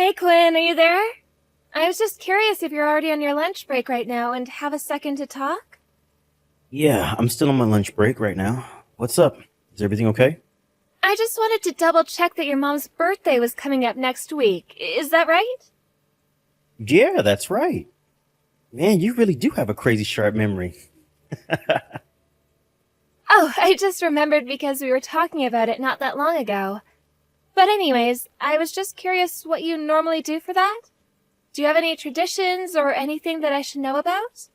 Hey, Quinn, are you there? I was just curious if you're already on your lunch break right now and have a second to talk? Yeah, I'm still on my lunch break right now. What's up? Is everything okay? I just wanted to double check that your mom's birthday was coming up next week. Is that right? Yeah, that's right. Man, you really do have a crazy sharp memory. Oh, I just remembered because we were talking about it not that long ago. But anyways, I was just curious what you normally do for that? Do you have any traditions or anything that I should know about?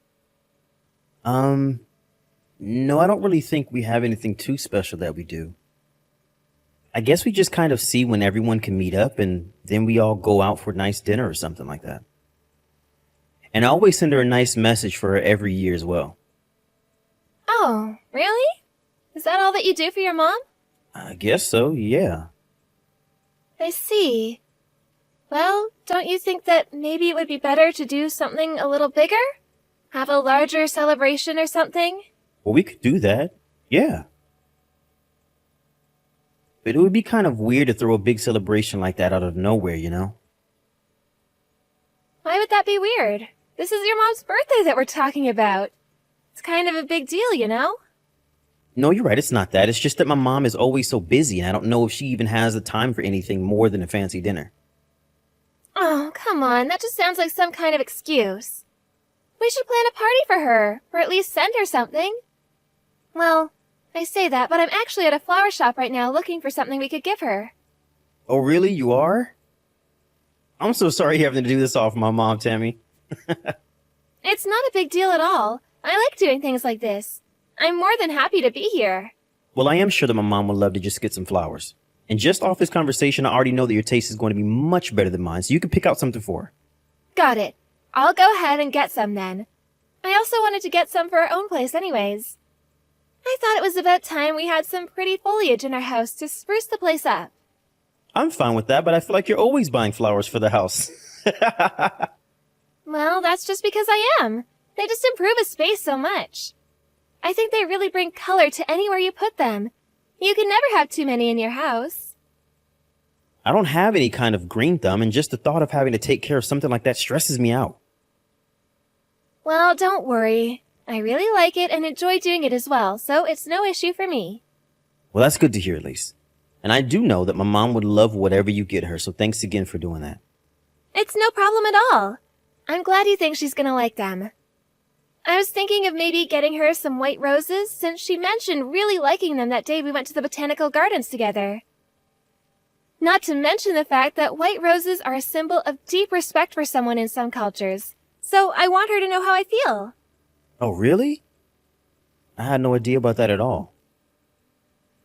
Um, no, I don't really think we have anything too special that we do. I guess we just kind of see when everyone can meet up and then we all go out for a nice dinner or something like that. And I always send her a nice message for her every year as well. Oh, really? Is that all that you do for your mom? I guess so, yeah. I see. Well, don't you think that maybe it would be better to do something a little bigger? Have a larger celebration or something? Well, we could do that. Yeah. But it would be kind of weird to throw a big celebration like that out of nowhere, you know? Why would that be weird? This is your mom's birthday that we're talking about. It's kind of a big deal, you know? No, you're right. It's not that. It's just that my mom is always so busy, and I don't know if she even has the time for anything more than a fancy dinner. Oh, come on. That just sounds like some kind of excuse. We should plan a party for her, or at least send her something. Well, I say that, but I'm actually at a flower shop right now looking for something we could give her. Oh, really? You are? I'm so sorry having to do this all for my mom, Tammy. It's not a big deal at all. I like doing things like this. I'm more than happy to be here. Well, I am sure that my mom would love to just get some flowers. And just off this conversation, I already know that your taste is going to be much better than mine, so you can pick out something for her. Got it. I'll go ahead and get some then. I also wanted to get some for our own place anyways. I thought it was about time we had some pretty foliage in our house to spruce the place up. I'm fine with that, but I feel like you're always buying flowers for the house. Well, that's just because I am. They just improve a space so much. I think they really bring color to anywhere you put them. You can never have too many in your house. I don't have any kind of green thumb, and just the thought of having to take care of something like that stresses me out. Well, don't worry. I really like it and enjoy doing it as well, so it's no issue for me. Well, that's good to hear at least. And I do know that my mom would love whatever you get her, so thanks again for doing that. It's no problem at all. I'm glad you think she's gonna like them. I was thinking of maybe getting her some white roses, since she mentioned really liking them that day we went to the botanical gardens together. Not to mention the fact that white roses are a symbol of deep respect for someone in some cultures, so I want her to know how I feel. Oh, really? I had no idea about that at all.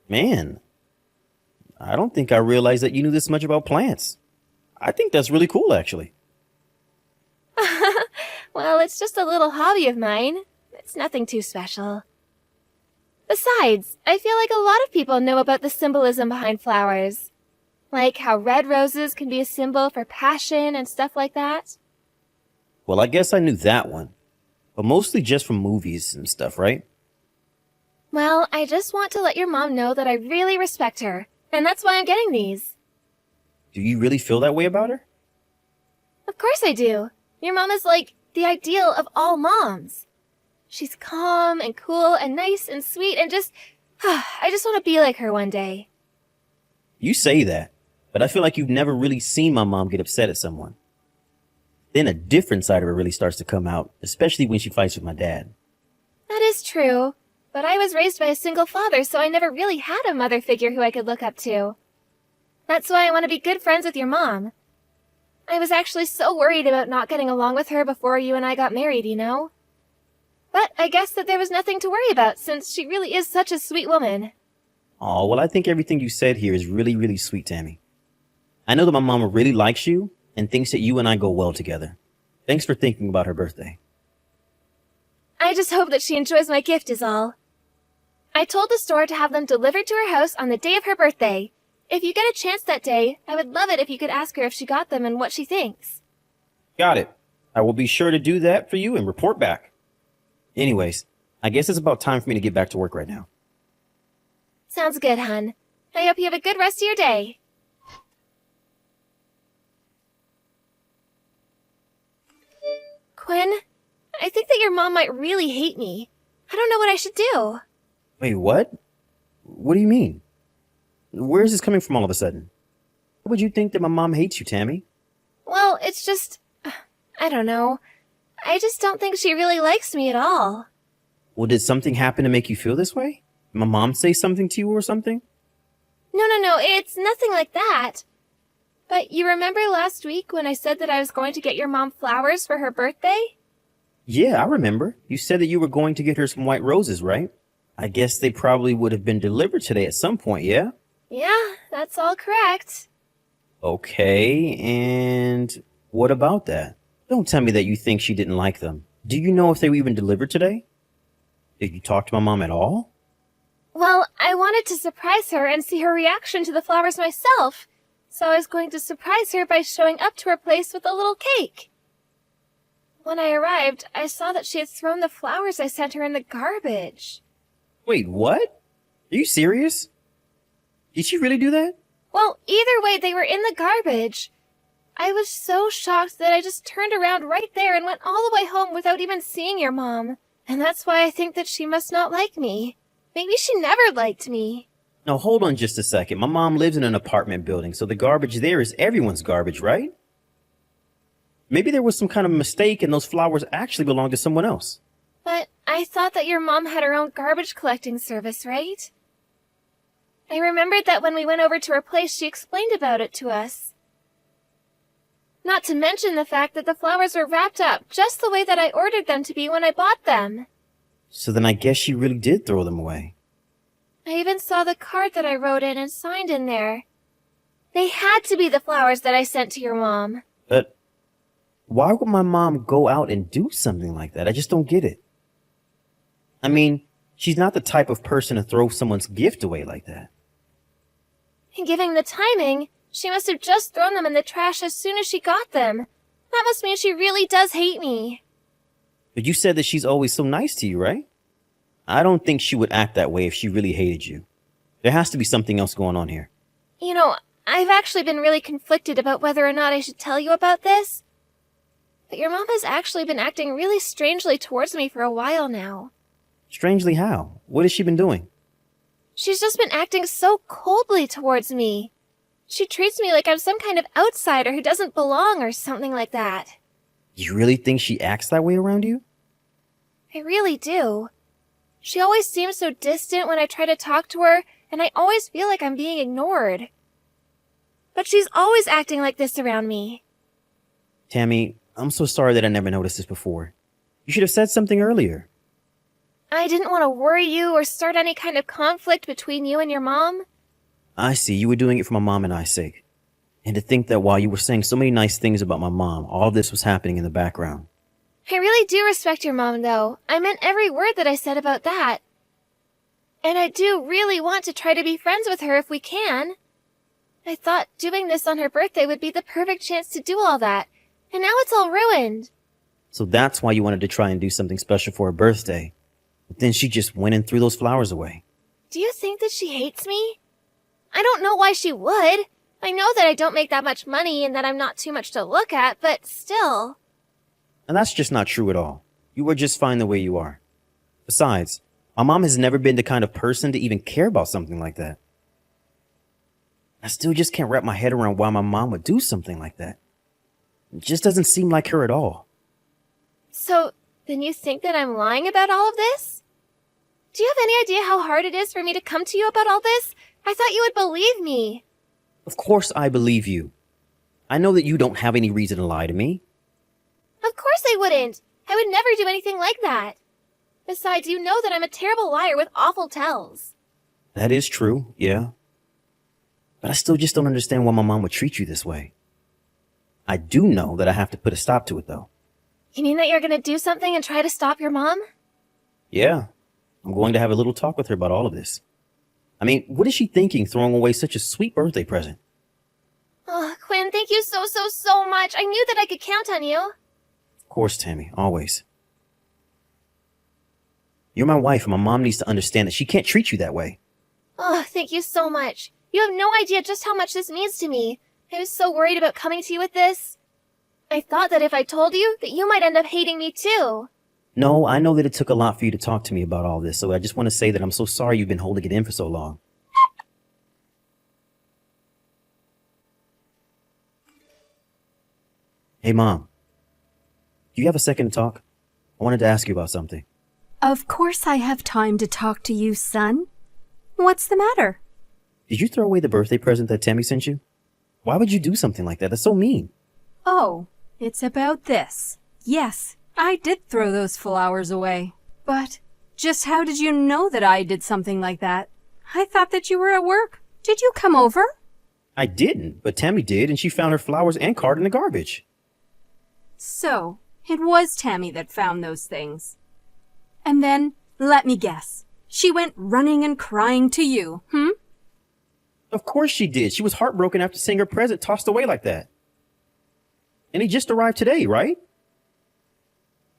Man, I don't think I realized that you knew this much about plants. I think that's really cool, actually. Well, it's just a little hobby of mine. It's nothing too special. Besides, I feel like a lot of people know about the symbolism behind flowers. Like how red roses can be a symbol for passion and stuff like that. Well, I guess I knew that one. But mostly just from movies and stuff, right? Well, I just want to let your mom know that I really respect her, and that's why I'm getting these. Do you really feel that way about her? Of course I do. Your mom is like the ideal of all moms. She's calm and cool and nice and sweet and just... I just want to be like her one day. You say that, but I feel like you've never really seen my mom get upset at someone. Then a different side of her really starts to come out, especially when she fights with my dad. That is true, but I was raised by a single father, so I never really had a mother figure who I could look up to. That's why I want to be good friends with your mom. I was actually so worried about not getting along with her before you and I got married, you know? But I guess that there was nothing to worry about, since she really is such a sweet woman. Oh, well, I think everything you said here is really, really sweet, Tammy. I know that my mama really likes you and thinks that you and I go well together. Thanks for thinking about her birthday. I just hope that she enjoys my gift is all. I told the store to have them delivered to her house on the day of her birthday. If you get a chance that day, I would love it if you could ask her if she got them and what she thinks. Got it. I will be sure to do that for you and report back. Anyways, I guess it's about time for me to get back to work right now. Sounds good, hun. I hope you have a good rest of your day. Quinn, I think that your mom might really hate me. I don't know what I should do. Wait, what? What do you mean? Where is this coming from all of a sudden? Why would you think that my mom hates you, Tammy? Well, it's just... I don't know. I just don't think she really likes me at all. Well, did something happen to make you feel this way? Did my mom say something to you or something? No, it's nothing like that. But you remember last week when I said that I was going to get your mom flowers for her birthday? Yeah, I remember. You said that you were going to get her some white roses, right? I guess they probably would have been delivered today at some point, yeah? Yeah, that's all correct. Okay, and what about that? Don't tell me that you think she didn't like them. Do you know if they were even delivered today? Did you talk to my mom at all? Well, I wanted to surprise her and see her reaction to the flowers myself. So I was going to surprise her by showing up to her place with a little cake. When I arrived, I saw that she had thrown the flowers I sent her in the garbage. Wait, what? Are you serious? Did she really do that? Well, either way, they were in the garbage. I was so shocked that I just turned around right there and went all the way home without even seeing your mom. And that's why I think that she must not like me. Maybe she never liked me. No, hold on just a second. My mom lives in an apartment building, so the garbage there is everyone's garbage, right? Maybe there was some kind of mistake and those flowers actually belong to someone else. But I thought that your mom had her own garbage collecting service, right? I remembered that when we went over to her place, she explained about it to us. Not to mention the fact that the flowers were wrapped up just the way that I ordered them to be when I bought them. So then I guess she really did throw them away. I even saw the card that I wrote in and signed in there. They had to be the flowers that I sent to your mom. But why would my mom go out and do something like that? I just don't get it. I mean, she's not the type of person to throw someone's gift away like that. And given the timing, she must have just thrown them in the trash as soon as she got them. That must mean she really does hate me. But you said that she's always so nice to you, right? I don't think she would act that way if she really hated you. There has to be something else going on here. You know, I've actually been really conflicted about whether or not I should tell you about this. But your mom has actually been acting really strangely towards me for a while now. Strangely how? What has she been doing? She's just been acting so coldly towards me. She treats me like I'm some kind of outsider who doesn't belong or something like that. You really think she acts that way around you? I really do. She always seems so distant when I try to talk to her, and I always feel like I'm being ignored. But she's always acting like this around me. Tammy, I'm so sorry that I never noticed this before. You should have said something earlier. I didn't want to worry you or start any kind of conflict between you and your mom. I see, you were doing it for my mom and I's sake. And to think that while you were saying so many nice things about my mom, all this was happening in the background. I really do respect your mom, though. I meant every word that I said about that. And I do really want to try to be friends with her if we can. I thought doing this on her birthday would be the perfect chance to do all that, and now it's all ruined. So that's why you wanted to try and do something special for her birthday. But then she just went and threw those flowers away. Do you think that she hates me? I don't know why she would. I know that I don't make that much money and that I'm not too much to look at, but still. And that's just not true at all. You are just fine the way you are. Besides, my mom has never been the kind of person to even care about something like that. I still just can't wrap my head around why my mom would do something like that. It just doesn't seem like her at all. So, then you think that I'm lying about all of this? Do you have any idea how hard it is for me to come to you about all this? I thought you would believe me. Of course I believe you. I know that you don't have any reason to lie to me. Of course I wouldn't. I would never do anything like that. Besides, you know that I'm a terrible liar with awful tells. That is true, yeah. But I still just don't understand why my mom would treat you this way. I do know that I have to put a stop to it, though. You mean that you're gonna do something and try to stop your mom? Yeah. I'm going to have a little talk with her about all of this. I mean, what is she thinking throwing away such a sweet birthday present? Oh, Quinn, thank you so much. I knew that I could count on you. Of course, Tammy, always. You're my wife, and my mom needs to understand that she can't treat you that way. Oh, thank you so much. You have no idea just how much this means to me. I was so worried about coming to you with this. I thought that if I told you, that you might end up hating me too. No, I know that it took a lot for you to talk to me about all this, so I just want to say that I'm so sorry you've been holding it in for so long. Hey, Mom. Do you have a second to talk? I wanted to ask you about something. Of course I have time to talk to you, son. What's the matter? Did you throw away the birthday present that Tammy sent you? Why would you do something like that? That's so mean. Oh, it's about this. Yes, I did throw those flowers away. But just how did you know that I did something like that? I thought that you were at work. Did you come over? I didn't, but Tammy did, and she found her flowers and card in the garbage. So, it was Tammy that found those things. And then, let me guess, she went running and crying to you, Of course she did. She was heartbroken after seeing her present tossed away like that. And he just arrived today, right?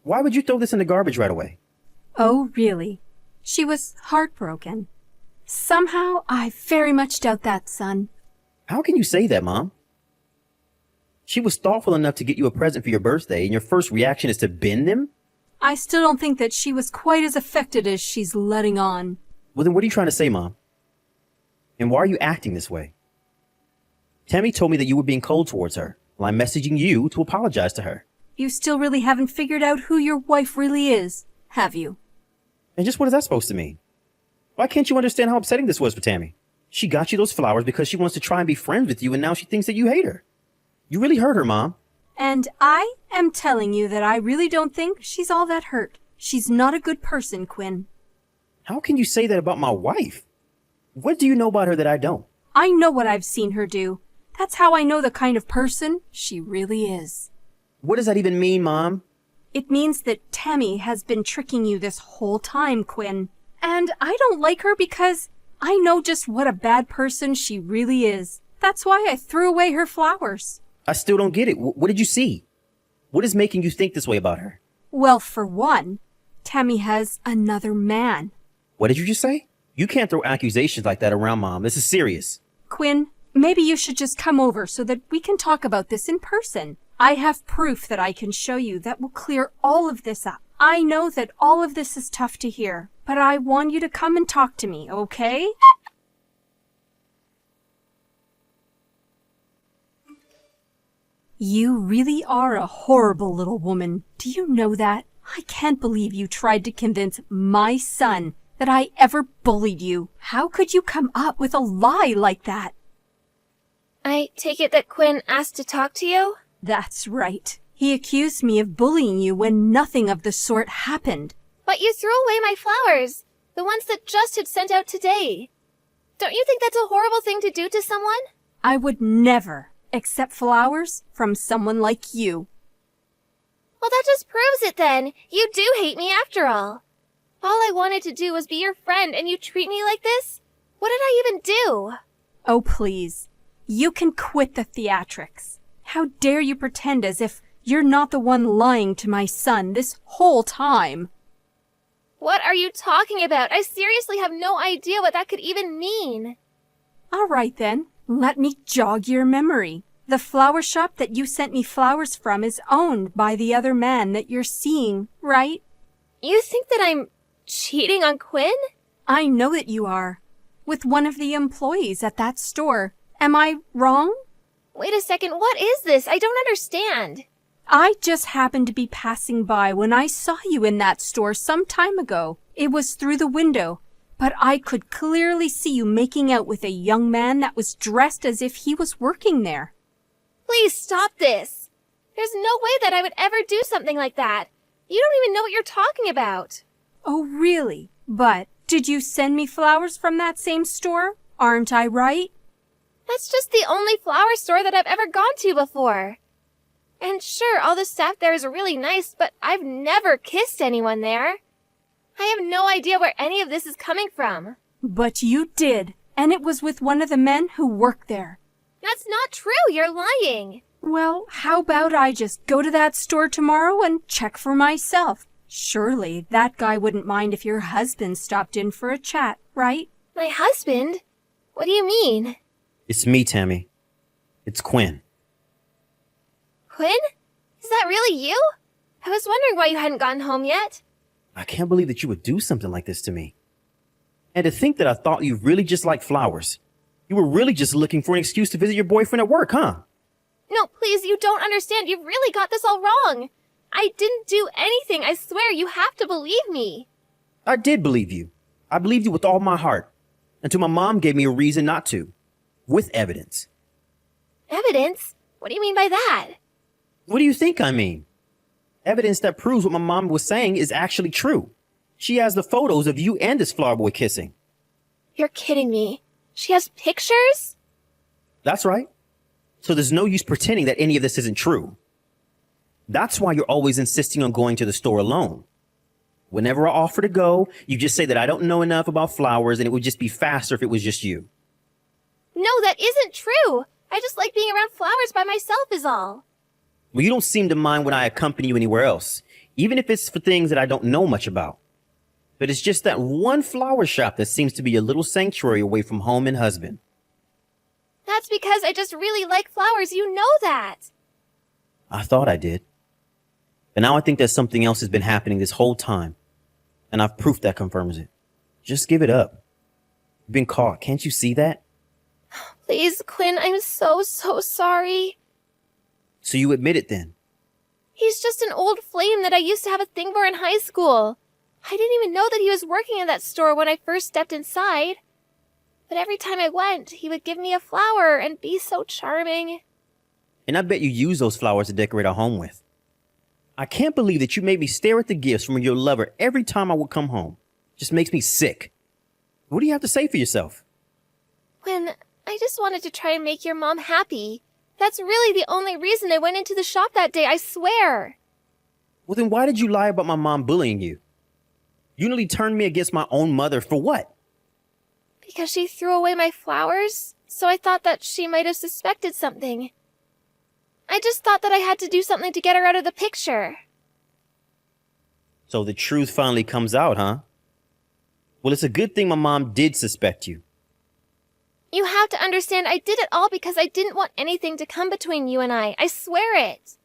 Why would you throw this in the garbage right away? Oh, really? She was heartbroken. Somehow, I very much doubt that, son. How can you say that, Mom? She was thoughtful enough to get you a present for your birthday, and your first reaction is to bin them? I still don't think that she was quite as affected as she's letting on. Well, then what are you trying to say, Mom? And why are you acting this way? Tammy told me that you were being cold towards her. Well, I'm messaging you to apologize to her. You still really haven't figured out who your wife really is, have you? And just what is that supposed to mean? Why can't you understand how upsetting this was for Tammy? She got you those flowers because she wants to try and be friends with you, and now she thinks that you hate her. You really hurt her, Mom. And I am telling you that I really don't think she's all that hurt. She's not a good person, Quinn. How can you say that about my wife? What do you know about her that I don't? I know what I've seen her do. That's how I know the kind of person she really is. What does that even mean, Mom? It means that Tammy has been tricking you this whole time, Quinn. And I don't like her because I know just what a bad person she really is. That's why I threw away her flowers. I still don't get it. What did you see? What is making you think this way about her? Well, for one, Tammy has another man. What did you just say? You can't throw accusations like that around, Mom. This is serious. Quinn, maybe you should just come over so that we can talk about this in person. I have proof that I can show you that will clear all of this up. I know that all of this is tough to hear, but I want you to come and talk to me, okay? You really are a horrible little woman. Do you know that? I can't believe you tried to convince my son that I ever bullied you. How could you come up with a lie like that? I take it that Quinn asked to talk to you? That's right. He accused me of bullying you when nothing of the sort happened. But you threw away my flowers, the ones that just had sent out today. Don't you think that's a horrible thing to do to someone? I would never accept flowers from someone like you. Well, that just proves it then. You do hate me after all. All I wanted to do was be your friend and you treat me like this? What did I even do? Oh, please. You can quit the theatrics. How dare you pretend as if you're not the one lying to my son this whole time? What are you talking about? I seriously have no idea what that could even mean. All right then, let me jog your memory. The flower shop that you sent me flowers from is owned by the other man that you're seeing, right? You think that I'm cheating on Quinn? I know that you are. With one of the employees at that store. Am I wrong? Wait a second, what is this? I don't understand. I just happened to be passing by when I saw you in that store some time ago. It was through the window, but I could clearly see you making out with a young man that was dressed as if he was working there. Please stop this. There's no way that I would ever do something like that. You don't even know what you're talking about. Oh, really? But did you send me flowers from that same store? Aren't I right? That's just the only flower store that I've ever gone to before. And sure, all the staff there is really nice, but I've never kissed anyone there. I have no idea where any of this is coming from. But you did, and it was with one of the men who worked there. That's not true, you're lying. Well, how about I just go to that store tomorrow and check for myself? Surely that guy wouldn't mind if your husband stopped in for a chat, right? My husband? What do you mean? It's me, Tammy. It's Quinn. Quinn? Is that really you? I was wondering why you hadn't gotten home yet. I can't believe that you would do something like this to me. And to think that I thought you really just liked flowers. You were really just looking for an excuse to visit your boyfriend at work, huh? No, please, you don't understand. You've really got this all wrong. I didn't do anything. I swear, you have to believe me. I did believe you. I believed you with all my heart. Until my mom gave me a reason not to. With evidence. Evidence? What do you mean by that? What do you think I mean? Evidence that proves what my mom was saying is actually true. She has the photos of you and this flower boy kissing. You're kidding me. She has pictures? That's right. So there's no use pretending that any of this isn't true. That's why you're always insisting on going to the store alone. Whenever I offer to go, you just say that I don't know enough about flowers and it would just be faster if it was just you. No, that isn't true. I just like being around flowers by myself is all. Well, you don't seem to mind when I accompany you anywhere else, even if it's for things that I don't know much about. But it's just that one flower shop that seems to be a little sanctuary away from home and husband. That's because I just really like flowers. You know that. I thought I did. But now I think that something else has been happening this whole time. And I've proof that confirms it. Just give it up. You've been caught. Can't you see that? Please, Quinn, I'm so sorry. So you admit it then? He's just an old flame that I used to have a thing for in high school. I didn't even know that he was working at that store when I first stepped inside. But every time I went, he would give me a flower and be so charming. And I bet you use those flowers to decorate our home with. I can't believe that you made me stare at the gifts from your lover every time I would come home. Just makes me sick. What do you have to say for yourself? Quinn, I just wanted to try and make your mom happy. That's really the only reason I went into the shop that day, I swear. Well, then why did you lie about my mom bullying you? You nearly turned me against my own mother for what? Because she threw away my flowers, so I thought that she might have suspected something. I just thought that I had to do something to get her out of the picture. So the truth finally comes out, huh? Well, it's a good thing my mom did suspect you. You have to understand I did it all because I didn't want anything to come between you and I swear it.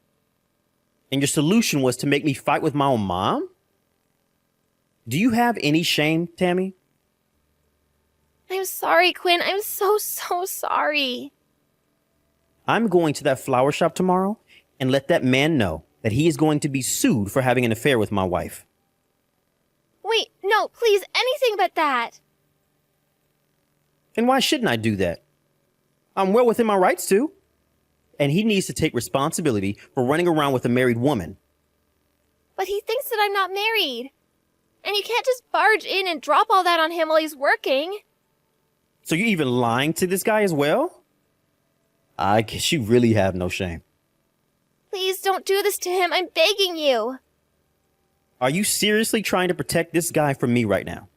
And your solution was to make me fight with my own mom? Do you have any shame, Tammy? I'm sorry, Quinn. I'm so sorry. I'm going to that flower shop tomorrow and let that man know that he is going to be sued for having an affair with my wife. Wait, no, please, anything but that. And why shouldn't I do that? I'm well within my rights to. And he needs to take responsibility for running around with a married woman. But he thinks that I'm not married. And you can't just barge in and drop all that on him while he's working. So you're even lying to this guy as well? I guess you really have no shame. Please don't do this to him. I'm begging you. Are you seriously trying to protect this guy from me right now?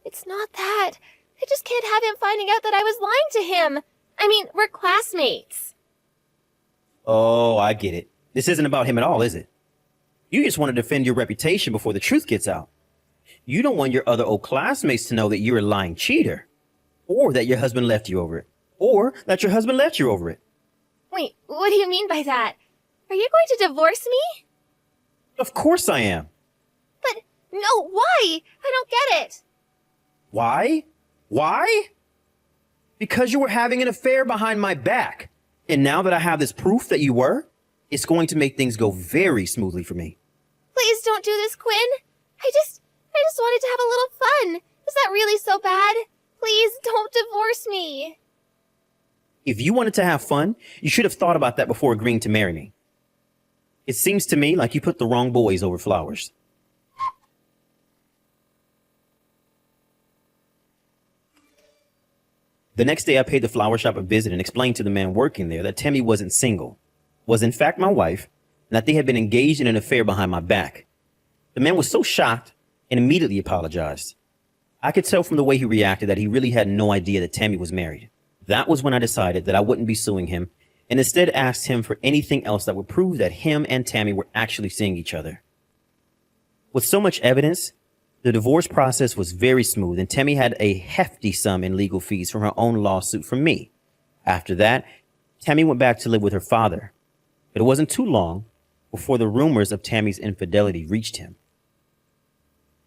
It's not that. I just can't have him finding out that I was lying to him. I mean, we're classmates. Oh, I get it. This isn't about him at all, is it? You just want to defend your reputation before the truth gets out. You don't want your other old classmates to know that you're a lying cheater. Or that your husband left you over it. Or that your husband left you over it. Wait, what do you mean by that? Are you going to divorce me? Of course I am. But, no, why? I don't get it. Why? Why? Because you were having an affair behind my back. And now that I have this proof that you were, it's going to make things go very smoothly for me. Please don't do this, Quinn. I just wanted to have a little fun. Is that really so bad? Please don't divorce me. If you wanted to have fun, you should have thought about that before agreeing to marry me. It seems to me like you put the wrong boys over flowers. The next day, I paid the flower shop a visit and explained to the man working there that Tammy wasn't single, was in fact my wife, and that they had been engaged in an affair behind my back. The man was so shocked and immediately apologized. I could tell from the way he reacted that he really had no idea that Tammy was married. That was when I decided that I wouldn't be suing him and instead asked him for anything else that would prove that him and Tammy were actually seeing each other. With so much evidence, the divorce process was very smooth and Tammy had a hefty sum in legal fees from her own lawsuit from me. After that, Tammy went back to live with her father. But it wasn't too long before the rumors of Tammy's infidelity reached him.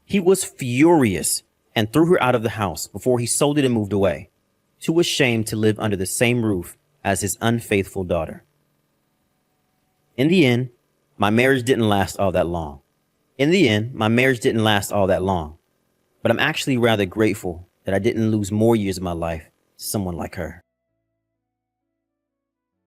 He was furious and threw her out of the house before he sold it and moved away, too ashamed to live under the same roof as his unfaithful daughter. In the end, my marriage didn't last all that long. But I'm actually rather grateful that I didn't lose more years of my life to someone like her.